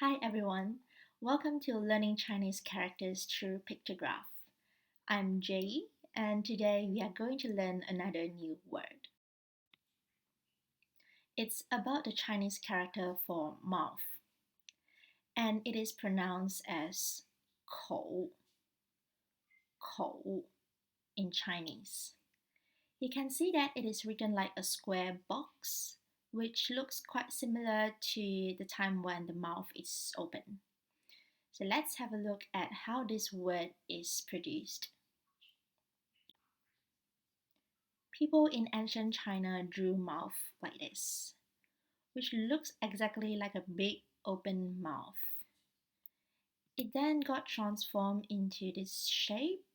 Hi everyone, welcome to Learning Chinese Characters Through Pictograph. I'm Jayee, and today we are going to learn another new word. It's about the Chinese character for mouth, and it is pronounced as 口, 口 in Chinese. You can see that it is written like a square box, which looks quite similar to the time when the mouth is open. So let's have a look at how this word is produced. People in ancient China drew mouth like this, which looks exactly like a big open mouth. It then got transformed into this shape,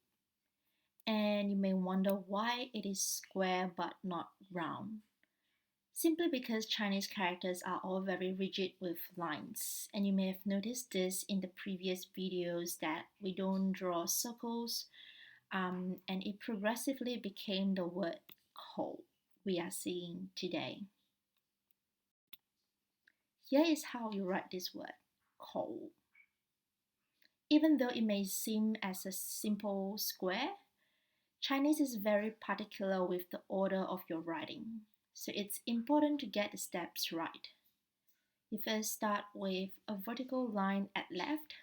and you may wonder why it is square but not round. Simply because Chinese characters are all very rigid with lines, and you may have noticed this in the previous videos that we don't draw circles, and it progressively became the word 口 we are seeing today. Here is how you write this word, 口. Even though it may seem as a simple square, Chinese is very particular with the order of your writing, so it's important to get the steps right. You first start with a vertical line at left,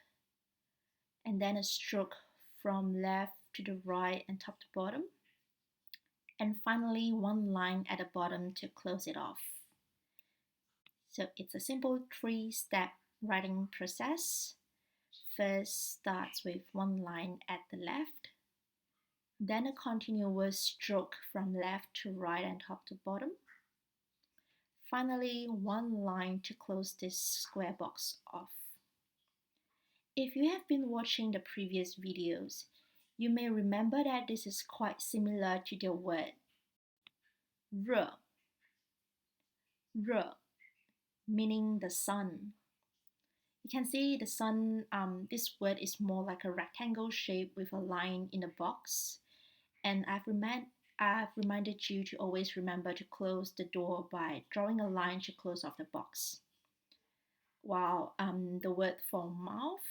and then a stroke from left to the right and top to bottom, and finally one line at the bottom to close it off. So it's a simple three-step writing process. First starts with one line at the left, then a continuous stroke from left to right and top to bottom. Finally, one line to close this square box off. If you have been watching the previous videos, you may remember that this is quite similar to the word 热, 热, meaning the sun. You can see the sun, this word is more like a rectangle shape with a line in a box. And I've reminded you to always remember to close the door by drawing a line to close off the box. While the word for mouth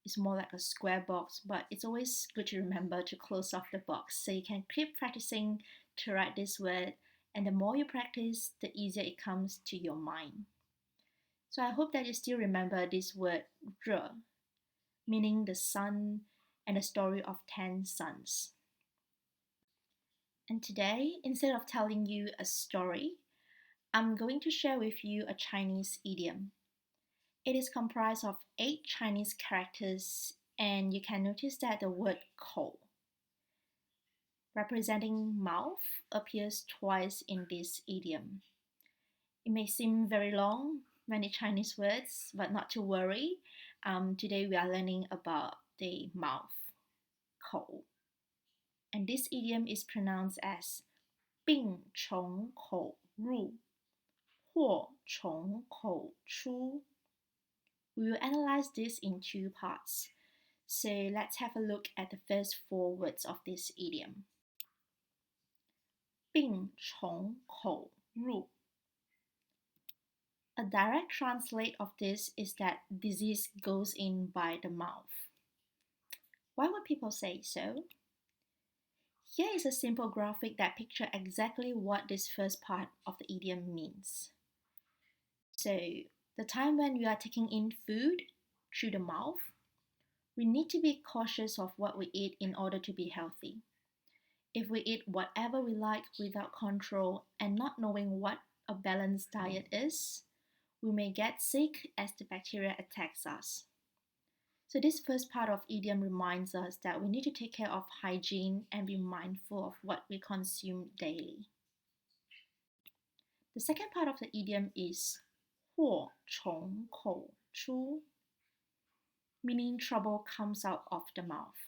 is more like a square box, but it's always good to remember to close off the box. So you can keep practicing to write this word, and the more you practice, the easier it comes to your mind. So I hope that you still remember this word 热, meaning the sun and the story of 10 sons. And today, instead of telling you a story, I'm going to share with you a Chinese idiom. It is comprised of 8 Chinese characters, and you can notice that the word 口, representing mouth, appears twice in this idiom. It may seem very long, many Chinese words, but not to worry. Today we are learning about the mouth, 口. And this idiom is pronounced as 病从口入,祸从口出. We will analyze this in 2 parts. So let's have a look at the first 4 words of this idiom. 病从口入. A direct translate of this is that disease goes in by the mouth. Why would people say so? Here is a simple graphic that pictures exactly what this first part of the idiom means. So, the time when we are taking in food through the mouth, we need to be cautious of what we eat in order to be healthy. If we eat whatever we like without control and not knowing what a balanced diet is, we may get sick as the bacteria attacks us. So this first part of idiom reminds us that we need to take care of hygiene and be mindful of what we consume daily. The second part of the idiom is 祸从口出, meaning trouble comes out of the mouth.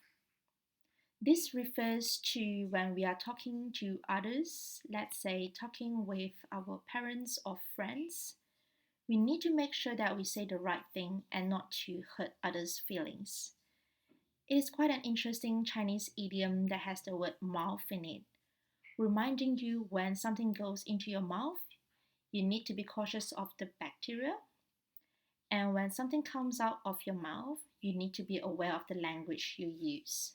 This refers to when we are talking to others, let's say talking with our parents or friends. We need to make sure that we say the right thing and not to hurt others' feelings. It is quite an interesting Chinese idiom that has the word mouth in it, reminding you when something goes into your mouth, you need to be cautious of the bacteria. And when something comes out of your mouth, you need to be aware of the language you use.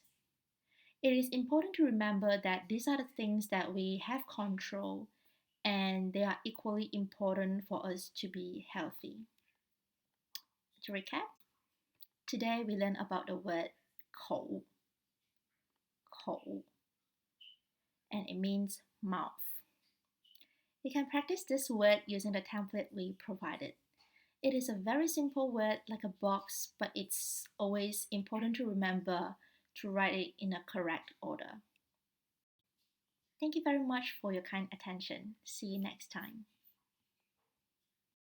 It is important to remember that these are the things that we have control and they are equally important for us to be healthy. To recap, today we learned about the word "口," "口," and it means mouth. You can practice this word using the template we provided. It is a very simple word like a box, but it's always important to remember to write it in a correct order. Thank you very much for your kind attention. See you next time.